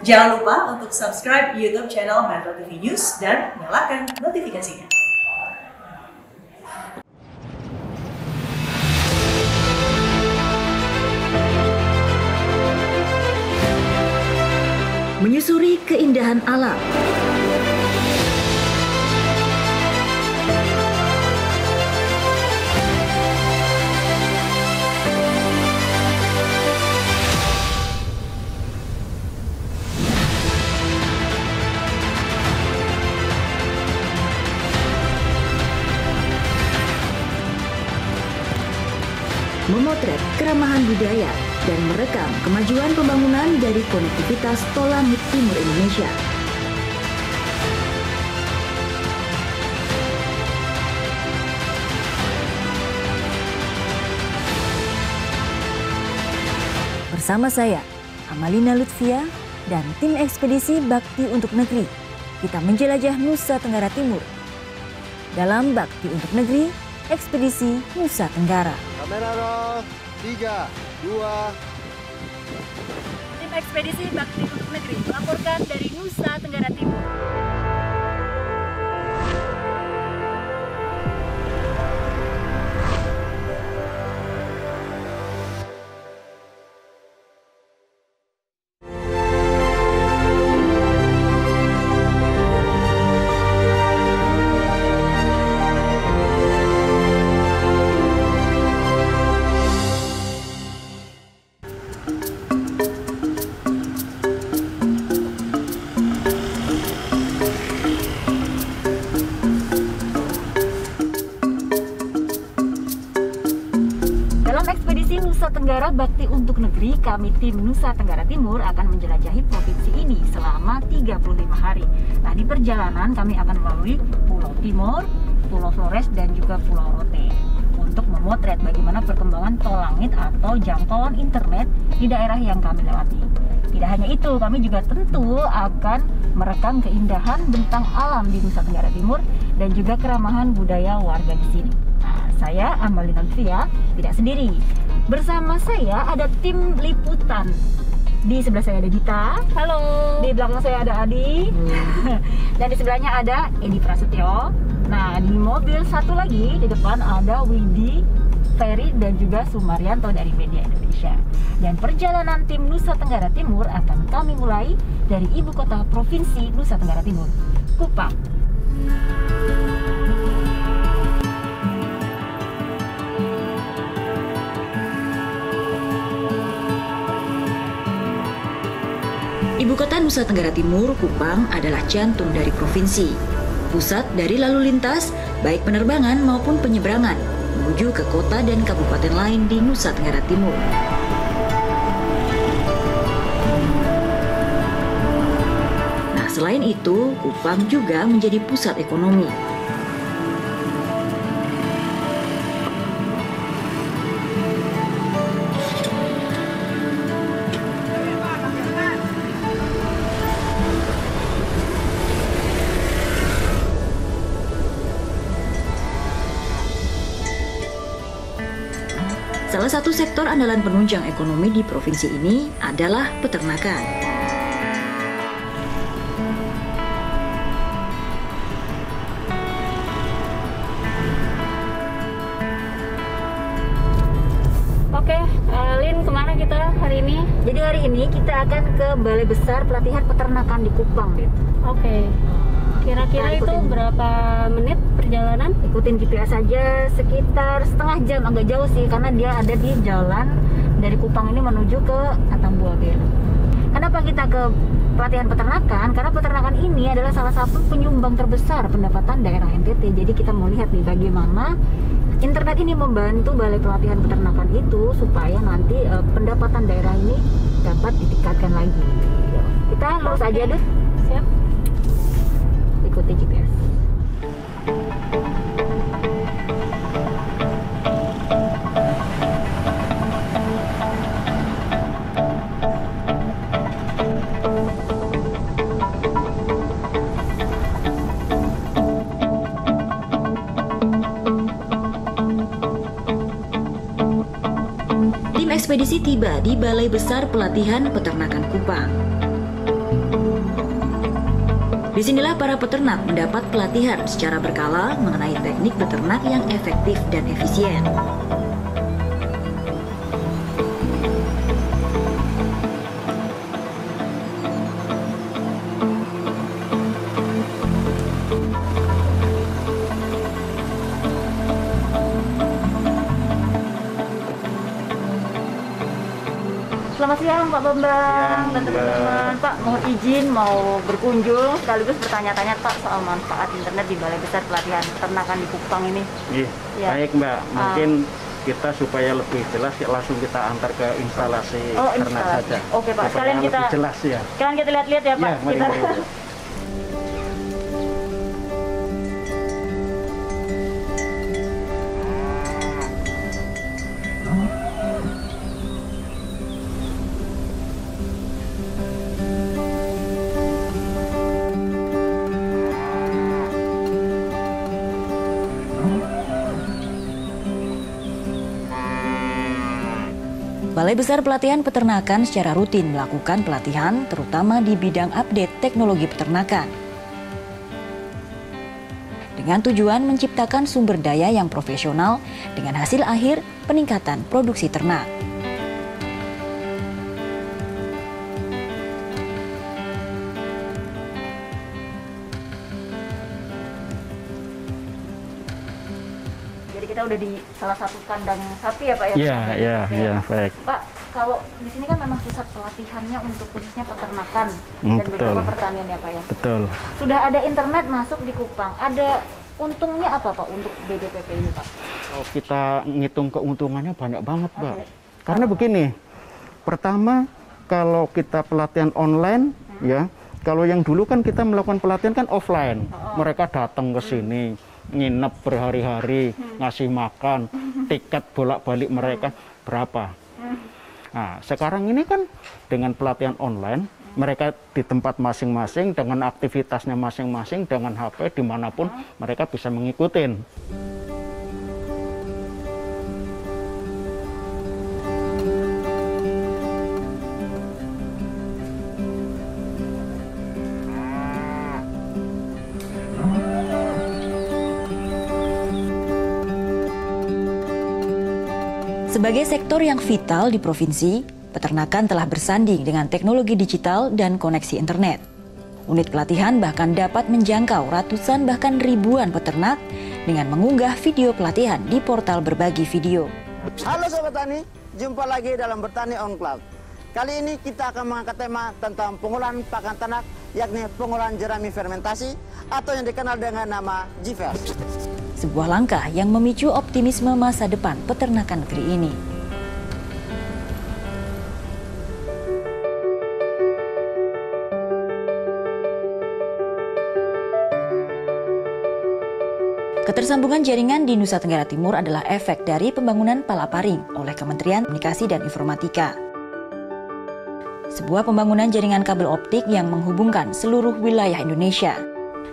Jangan lupa untuk subscribe YouTube channel Metro TV News dan nyalakan notifikasinya. Menyusuri keindahan alam. Memotret keramahan budaya dan merekam kemajuan pembangunan dari konektivitas Tol Langit Timur Indonesia. Bersama saya, Amalina Lutfia, dan tim ekspedisi Bakti untuk Negeri, kita menjelajah Nusa Tenggara Timur. Dalam Bakti untuk Negeri, ekspedisi Nusa Tenggara. Kamera roll, 3, 2. Tim ekspedisi Bakti untuk Negeri melaporkan dari Nusa Tenggara Timur. Ekspedisi Nusa Tenggara Bakti untuk Negeri, kami tim Nusa Tenggara Timur akan menjelajahi provinsi ini selama 35 hari. Nah, di perjalanan kami akan melalui Pulau Timor, Pulau Flores, dan juga Pulau Rote untuk memotret bagaimana perkembangan tol langit atau jangkauan internet di daerah yang kami lewati. Tidak hanya itu, kami juga tentu akan merekam keindahan bentang alam di Nusa Tenggara Timur dan juga keramahan budaya warga di sini. Saya Amalina Lutfia, tidak sendiri. Bersama saya ada tim liputan. Di sebelah saya ada Dita. Halo. Di belakang saya ada Adi. Dan di sebelahnya ada Edi Prasetyo. Nah, di mobil satu lagi di depan ada Widi, Ferry, dan juga Sumaryanto dari Media Indonesia. Dan perjalanan tim Nusa Tenggara Timur akan kami mulai dari ibu kota provinsi Nusa Tenggara Timur, Kupang. Ibu kota Nusa Tenggara Timur, Kupang, adalah jantung dari provinsi. Pusat dari lalu lintas, baik penerbangan maupun penyeberangan, menuju ke kota dan kabupaten lain di Nusa Tenggara Timur. Nah, selain itu, Kupang juga menjadi pusat ekonomi. Salah satu sektor andalan penunjang ekonomi di provinsi ini adalah peternakan. Oke, Lin, kemana kita hari ini? Jadi hari ini kita akan ke Balai Besar Pelatihan Peternakan di Kupang, Lin. Oke. Kira-kira itu berapa menit perjalanan? Ikutin GPS saja, sekitar setengah jam, agak jauh sih karena dia ada di jalan dari Kupang ini menuju ke Atambua-Gen. Kenapa kita ke pelatihan peternakan? Karena peternakan ini adalah salah satu penyumbang terbesar pendapatan daerah NTT. Jadi kita mau lihat nih bagaimana internet ini membantu Balai Pelatihan Peternakan itu supaya nanti pendapatan daerah ini dapat ditingkatkan lagi. Kita lurus aja deh. Siap. Ikuti GPS. Tim ekspedisi tiba di Balai Besar Pelatihan Peternakan Kupang. Disinilah para peternak mendapat pelatihan secara berkala mengenai teknik beternak yang efektif dan efisien. Selamat siang Pak Bambang dan teman-teman. Pak, mohon izin mau berkunjung sekaligus bertanya-tanya Pak soal manfaat internet di Balai Besar Pelatihan Peternakan di Kupang ini. Iya, Ya. baik Mbak. Mungkin kita supaya lebih jelas langsung kita antar ke instalasi ternak saja. Oke Pak, Supaya sekalian kita lebih jelas ya. Sekalian kita lihat-lihat ya Pak. Ya, mari, Kita... mari. Balai Besar Pelatihan Peternakan secara rutin melakukan pelatihan terutama di bidang update teknologi peternakan. Dengan tujuan menciptakan sumber daya yang profesional dengan hasil akhir peningkatan produksi ternak. Jadi kita udah di salah satu kandang sapi ya Pak ya? Iya, baik. Pak, kalau di sini kan memang pusat pelatihannya untuk khususnya peternakan dan betul. beberapa pertanian ya Pak ya? Betul. Sudah ada internet masuk di Kupang, ada untungnya apa Pak untuk BDPP ini Pak? Kalau kita ngitung keuntungannya banyak banget Mbak. Oke. Karena begini, pertama kalau kita pelatihan online ya, kalau yang dulu kan kita melakukan pelatihan kan offline. Mereka datang ke sini, nginep berhari-hari, ngasih makan, tiket bolak-balik mereka berapa. Nah, sekarang ini kan dengan pelatihan online, mereka di tempat masing-masing dengan aktivitasnya masing-masing dengan HP dimanapun mereka bisa mengikutin. Sebagai sektor yang vital di provinsi, peternakan telah bersanding dengan teknologi digital dan koneksi internet. Unit pelatihan bahkan dapat menjangkau ratusan bahkan ribuan peternak dengan mengunggah video pelatihan di portal berbagi video. Halo Sobat Tani, jumpa lagi dalam Bertani on Cloud. Kali ini kita akan mengangkat tema tentang pengolahan pakan ternak, yakni pengolahan jerami fermentasi atau yang dikenal dengan nama GFERS. Sebuah langkah yang memicu optimisme masa depan peternakan negeri ini. Ketersambungan jaringan di Nusa Tenggara Timur adalah efek dari pembangunan Palaparing oleh Kementerian Komunikasi dan Informatika. Sebuah pembangunan jaringan kabel optik yang menghubungkan seluruh wilayah Indonesia.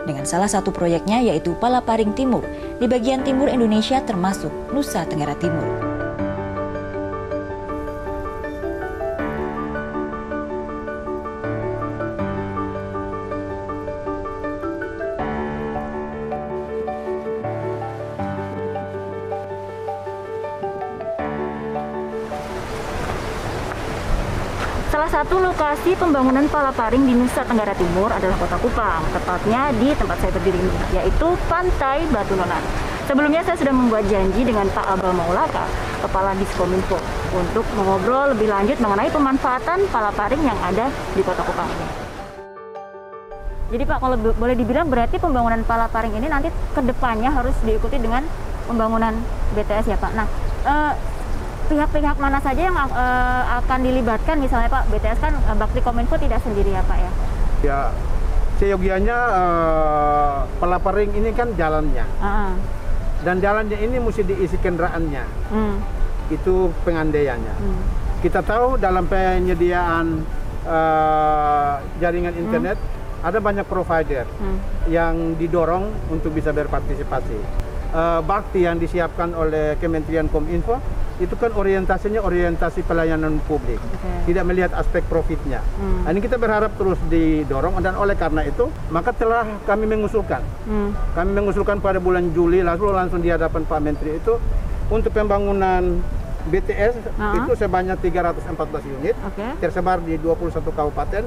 Dengan salah satu proyeknya yaitu Palaparing Timur di bagian timur Indonesia termasuk Nusa Tenggara Timur. Salah satu lokasi pembangunan Palaparing di Nusa Tenggara Timur adalah Kota Kupang, tepatnya di tempat saya berdiri ini, yaitu Pantai Batu Nonan. Sebelumnya saya sudah membuat janji dengan Pak Abel Maulaka, Kepala Diskominfo, untuk mengobrol lebih lanjut mengenai pemanfaatan Palaparing yang ada di Kota Kupang ini. Jadi Pak, kalau boleh dibilang berarti pembangunan Palaparing ini nanti kedepannya harus diikuti dengan pembangunan BTS ya Pak. Nah, pihak-pihak mana saja yang akan dilibatkan, misalnya Pak, BTS kan Bakti Kominfo tidak sendiri ya Pak ya? Ya, seyogianya Palaparing ini kan jalannya. Dan jalannya ini mesti diisi kendaraannya. Itu pengandaiannya. Kita tahu dalam penyediaan jaringan internet ada banyak provider yang didorong untuk bisa berpartisipasi. Bakti yang disiapkan oleh Kementerian Kominfo itu kan orientasinya orientasi pelayanan publik, tidak melihat aspek profitnya. Nah, ini kita berharap terus didorong, dan oleh karena itu maka telah kami mengusulkan, pada bulan Juli langsung di hadapan Pak Menteri itu untuk pembangunan BTS itu sebanyak 314 unit tersebar di 21 kabupaten,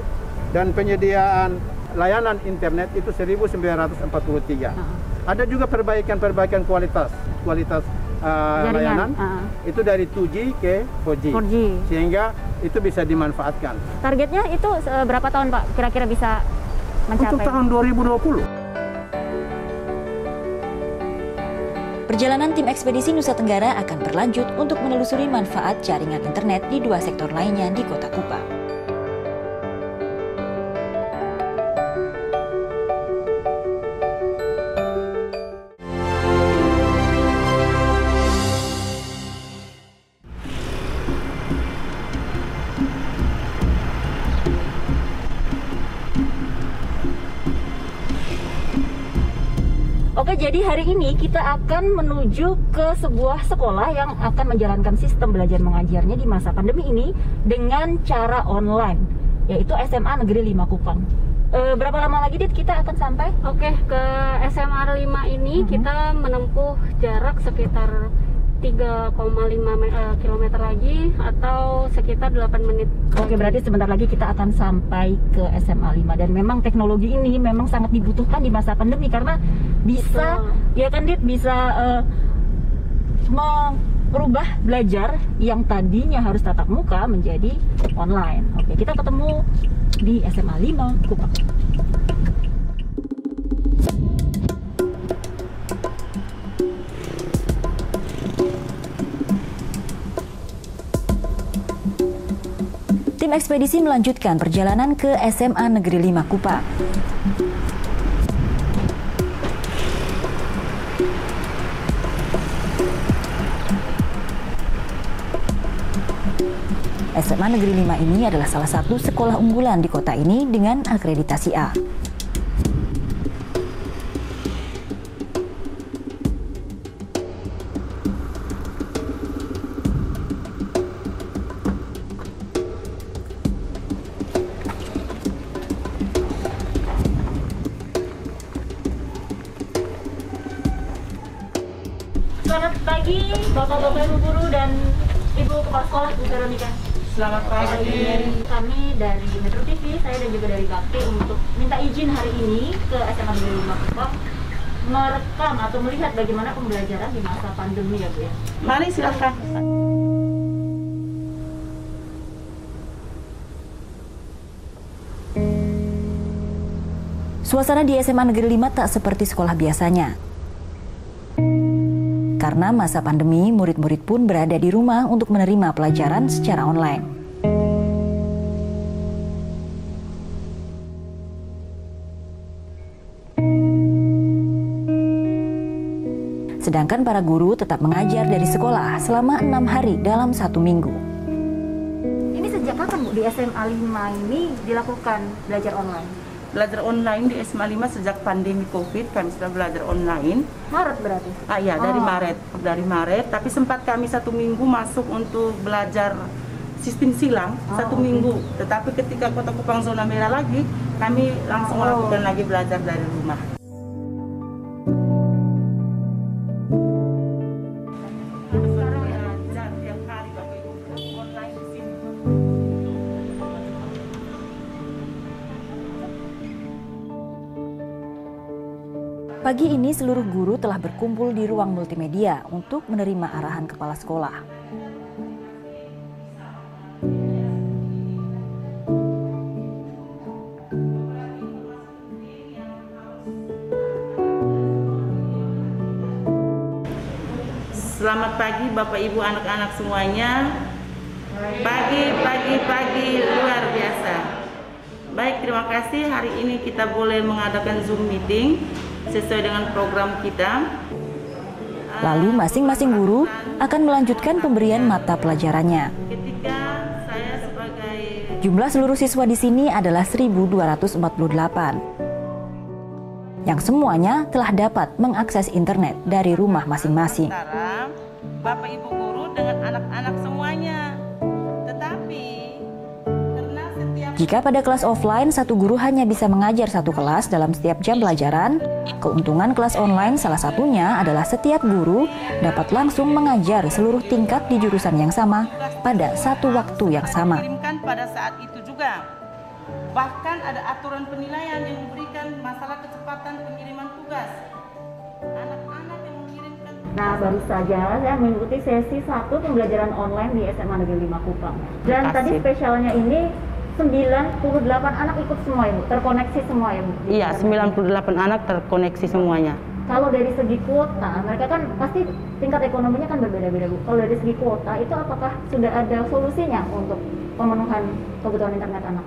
dan penyediaan layanan internet itu 1943. Ada juga perbaikan kualitas layanan itu dari 2G ke 4G, sehingga itu bisa dimanfaatkan. Targetnya itu berapa tahun Pak kira-kira bisa mencapai? Untuk tahun 2020. Perjalanan tim ekspedisi Nusa Tenggara akan berlanjut untuk menelusuri manfaat jaringan internet di 2 sektor lainnya di Kota Kupang. Oke, jadi hari ini kita akan menuju ke sebuah sekolah yang akan menjalankan sistem belajar mengajarnya di masa pandemi ini dengan cara online, yaitu SMA Negeri 5 Kupang. Berapa lama lagi Dit kita akan sampai? Oke, ke SMA 5 ini kita menempuh jarak sekitar 3,5 km lagi atau sekitar 8 menit. Oke, berarti sebentar lagi kita akan sampai ke SMA 5, dan memang teknologi ini memang sangat dibutuhkan di masa pandemi karena bisa ya kan Dit, bisa merubah belajar yang tadinya harus tatap muka menjadi online. Oke, kita ketemu di SMA 5 Kupang. Tim ekspedisi melanjutkan perjalanan ke SMA Negeri 5 Kupang. SMA Negeri 5 ini adalah salah satu sekolah unggulan di kota ini dengan akreditasi A. Selamat pagi Bapak-Bapak, Ibu Guru, dan Ibu Kepala Sekolah, Bu Veronica. Selamat pagi. Kami dari Metro TV, saya dan juga dari Bakti untuk minta izin hari ini ke SMA Negeri 5 Kupang merekam atau melihat bagaimana pembelajaran di masa pandemi ya Bu ya. Mari silahkan. Suasana di SMA Negeri 5 tak seperti sekolah biasanya. Karena masa pandemi, murid-murid pun berada di rumah untuk menerima pelajaran secara online. Sedangkan para guru tetap mengajar dari sekolah selama 6 hari dalam 1 minggu. Ini sejak kapan Bu di SMA 5 ini dilakukan belajar online? Belajar online di SMA 5 sejak pandemi COVID, kami sudah belajar online. Maret berarti? Iya, dari Maret. Tapi sempat kami 1 minggu masuk untuk belajar sistem silang 1 minggu. Tetapi ketika Kota Kupang zona merah lagi, kami langsung melakukan lagi belajar dari rumah. Pagi ini seluruh guru telah berkumpul di ruang multimedia untuk menerima arahan kepala sekolah. Selamat pagi Bapak Ibu anak-anak semuanya. Pagi luar biasa. Baik, terima kasih. Hari ini kita boleh mengadakan Zoom meeting sesuai dengan program kita. Lalu masing-masing guru akan melanjutkan pemberian mata pelajarannya. Jumlah seluruh siswa di sini adalah 1.248, yang semuanya telah dapat mengakses internet dari rumah masing-masing. Bapak Ibu guru dengan anak-anak semuanya. Tetapi karena setiap Jika pada kelas offline, satu guru hanya bisa mengajar satu kelas dalam setiap jam pelajaran, keuntungan kelas online salah satunya adalah setiap guru dapat langsung mengajar seluruh tingkat di jurusan yang sama pada satu waktu yang sama. dikirimkan pada saat itu juga. Bahkan ada aturan penilaian yang memberikan masalah kecepatan pengiriman tugas. Anak-anak yang mengirimkan. Nah, baru saja saya mengikuti sesi 1 pembelajaran online di SMA Negeri 5 Kupang. Dan tadi spesialnya ini 98 anak ikut semua Ibu, terkoneksi semua ya Bu? Iya, 98 anak terkoneksi semuanya. Kalau dari segi kuota, mereka kan pasti tingkat ekonominya kan berbeda-beda Bu. Kalau dari segi kuota, itu apakah sudah ada solusinya untuk pemenuhan kebutuhan internet anak?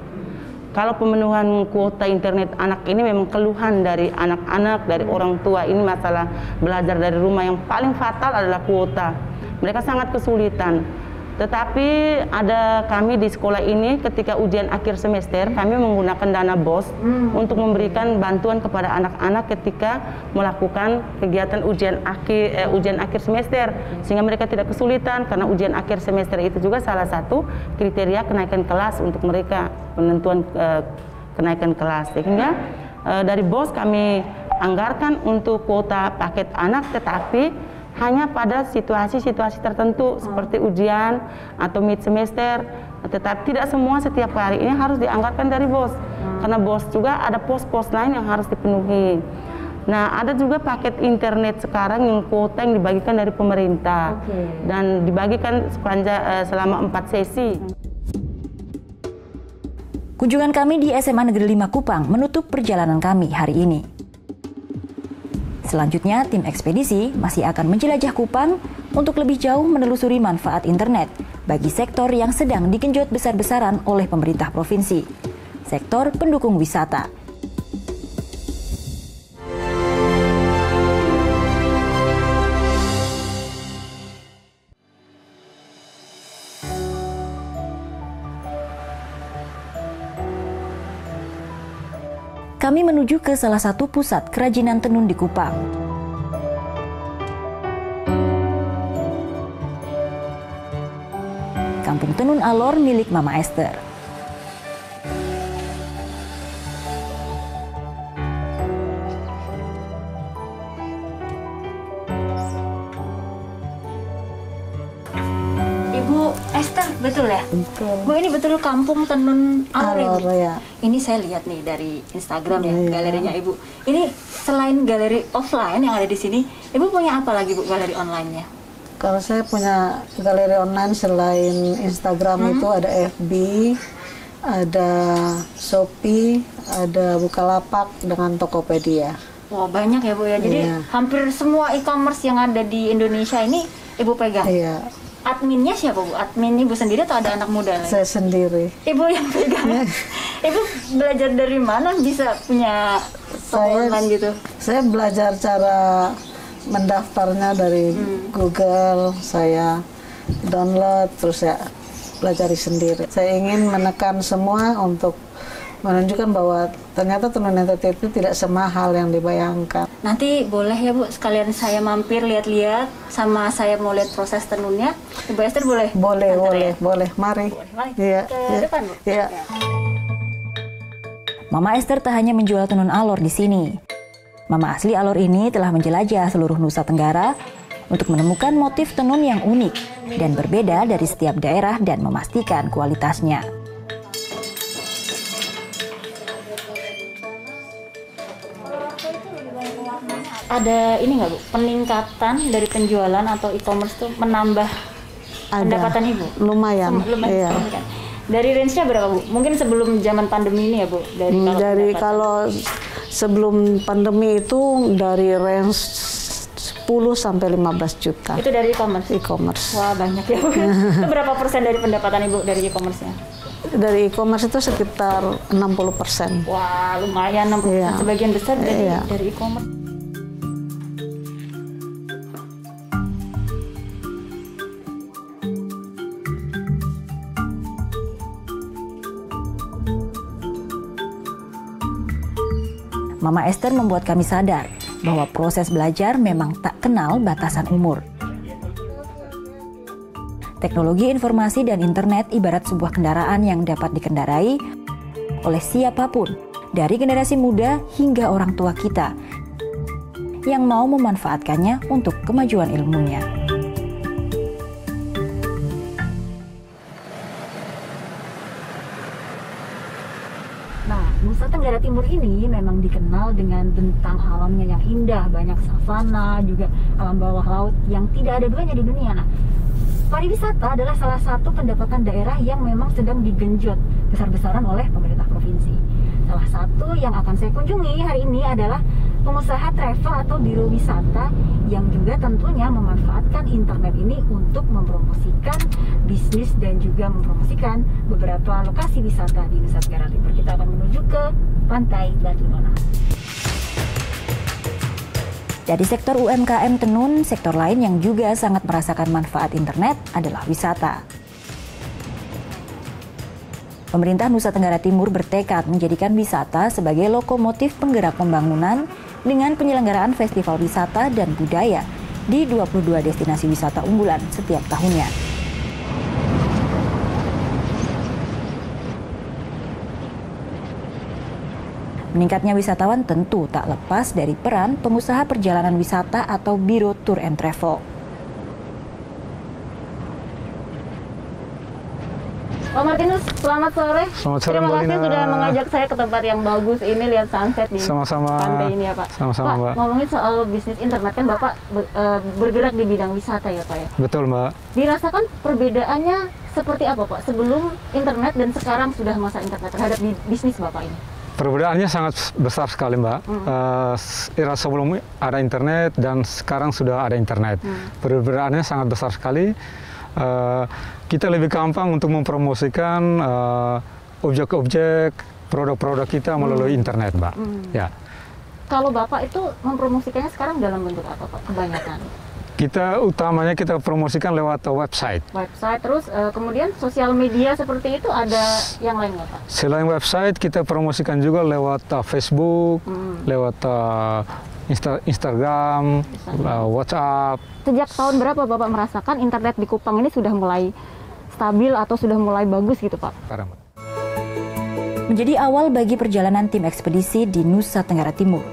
Kalau pemenuhan kuota internet anak ini memang keluhan dari anak-anak, dari orang tua. Ini masalah belajar dari rumah yang paling fatal adalah kuota. Mereka sangat kesulitan. Tetapi ada kami di sekolah ini ketika ujian akhir semester, kami menggunakan dana BOS untuk memberikan bantuan kepada anak-anak ketika melakukan kegiatan ujian akhir semester, sehingga mereka tidak kesulitan, karena ujian akhir semester itu juga salah satu kriteria kenaikan kelas untuk mereka, penentuan kenaikan kelas. Sehingga dari BOS kami anggarkan untuk kuota paket anak, tetapi hanya pada situasi-situasi tertentu seperti ujian atau mid semester, tetapi tidak semua setiap hari ini harus dianggarkan dari BOS, karena BOS juga ada pos-pos lain yang harus dipenuhi. Nah, ada juga paket internet sekarang yang kuota yang dibagikan dari pemerintah dan dibagikan selama 4 sesi. Kunjungan kami di SMA Negeri 5 Kupang menutup perjalanan kami hari ini. Selanjutnya, tim ekspedisi masih akan menjelajah Kupang untuk lebih jauh menelusuri manfaat internet bagi sektor yang sedang digenjot besar-besaran oleh pemerintah provinsi, sektor pendukung wisata. Kami menuju ke salah satu pusat kerajinan tenun di Kupang. Kampung Tenun Alor milik Mama Esther. Ibu Esther, betul ya? Betul. Bu, ini betul Kampung Tenun Alor ya, Bu? Alor, ya. Ini saya lihat nih dari Instagram ya, galerinya Ibu. Ini selain galeri offline yang ada di sini, Ibu punya apa lagi Bu galeri online-nya? Kalau saya punya galeri online selain Instagram itu ada FB, ada Shopee, ada Bukalapak dengan Tokopedia. Wah, banyak ya Bu ya. Jadi hampir semua e-commerce yang ada di Indonesia ini Ibu pegang. Iya. Adminnya siapa Bu? Admin Ibu sendiri atau ada anak muda lagi? Saya sendiri. Ibu yang pegang. Ibu belajar dari mana bisa punya toko online gitu? Saya belajar cara mendaftarnya dari Google, saya download, terus saya pelajari sendiri. Saya ingin menekan semua untuk menunjukkan bahwa ternyata tenun NTT itu tidak semahal yang dibayangkan. Nanti boleh ya Bu, sekalian saya mampir lihat-lihat, sama saya mau lihat proses tenunnya. Ibu Esther boleh? Boleh, boleh. Mari. Mari Iya, ke depan Bu. Iya. Mama Esther tak hanya menjual tenun alor di sini. Mama asli alor ini telah menjelajah seluruh Nusa Tenggara untuk menemukan motif tenun yang unik dan berbeda dari setiap daerah dan memastikan kualitasnya. Ada ini nggak Bu, peningkatan dari penjualan atau e-commerce tuh menambah pendapatan Ibu? Lumayan. Iya. Dari range-nya berapa Bu? Mungkin sebelum zaman pandemi ini ya Bu? Dari kalau sebelum pandemi itu dari range 10 sampai 15 juta. Itu dari e-commerce? E-commerce. Wah, banyak ya Bu. Itu berapa persen dari pendapatan Ibu dari e-commerce-nya? Dari e-commerce itu sekitar 60%. Wah, lumayan 60%. Iya. Sebagian besar dari Iya. e-commerce. Mama Esther membuat kami sadar bahwa proses belajar memang tak kenal batasan umur. Teknologi informasi dan internet ibarat sebuah kendaraan yang dapat dikendarai oleh siapapun, dari generasi muda hingga orang tua kita, yang mau memanfaatkannya untuk kemajuan ilmunya. Nah, Nusa Tenggara Timur ini memang dikenal dengan bentang alamnya yang indah, banyak savana, juga alam bawah laut yang tidak ada duanya di dunia. Nah, pariwisata adalah salah satu pendapatan daerah yang memang sedang digenjot besar-besaran oleh pemerintah provinsi. Salah satu yang akan saya kunjungi hari ini adalah pengusaha travel atau biro wisata yang juga tentunya memanfaatkan internet ini untuk mempromosikan bisnis dan juga mempromosikan beberapa lokasi wisata di Nusa Tenggara Timur. Kita akan menuju ke Pantai Batu Nona. Dari sektor UMKM tenun, sektor lain yang juga sangat merasakan manfaat internet adalah wisata. Pemerintah Nusa Tenggara Timur bertekad menjadikan wisata sebagai lokomotif penggerak pembangunan dengan penyelenggaraan festival wisata dan budaya di 22 destinasi wisata unggulan setiap tahunnya. Meningkatnya wisatawan tentu tak lepas dari peran pengusaha perjalanan wisata atau Biro Tour and Travel. Pak Martinus, selamat sore. Selamat sore, Terima Mbak kasih Lina. sudah mengajak saya ke tempat yang bagus ini, lihat sunset di Sama-sama. pantai ini ya Pak. Sama-sama, Pak, Mbak. ngomongin soal bisnis internet kan Bapak bergerak di bidang wisata ya Pak ya. Betul, Mbak. Dirasakan perbedaannya seperti apa Pak sebelum internet dan sekarang sudah masa internet terhadap bisnis Bapak ini? Perbedaannya sangat besar sekali, Mbak. Era sebelum ada internet dan sekarang sudah ada internet. Perbedaannya sangat besar sekali. Kita lebih gampang untuk mempromosikan objek-objek, produk-produk kita melalui internet, Mbak. Ya. Kalau Bapak itu mempromosikannya sekarang dalam bentuk apa Pak kebanyakan? Kita utamanya kita promosikan lewat website. Website, terus kemudian sosial media seperti itu ada yang lain nggak Pak? Selain website, kita promosikan juga lewat Facebook, lewat Instagram, WhatsApp. Sejak tahun berapa Bapak merasakan internet di Kupang ini sudah mulai stabil atau sudah mulai bagus gitu Pak? Menjadi awal bagi perjalanan tim ekspedisi di Nusa Tenggara Timur.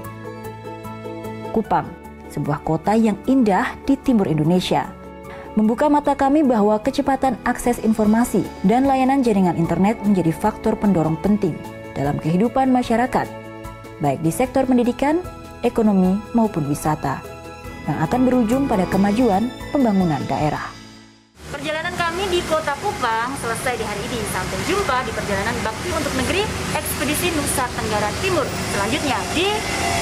Kupang, sebuah kota yang indah di timur Indonesia, membuka mata kami bahwa kecepatan akses informasi dan layanan jaringan internet menjadi faktor pendorong penting dalam kehidupan masyarakat, baik di sektor pendidikan, ekonomi, maupun wisata, yang akan berujung pada kemajuan pembangunan daerah. Perjalanan kami di Kota Kupang selesai di hari ini. Sampai jumpa di perjalanan Bakti untuk Negeri Ekspedisi Nusa Tenggara Timur selanjutnya di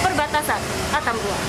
perbatasan Atambua.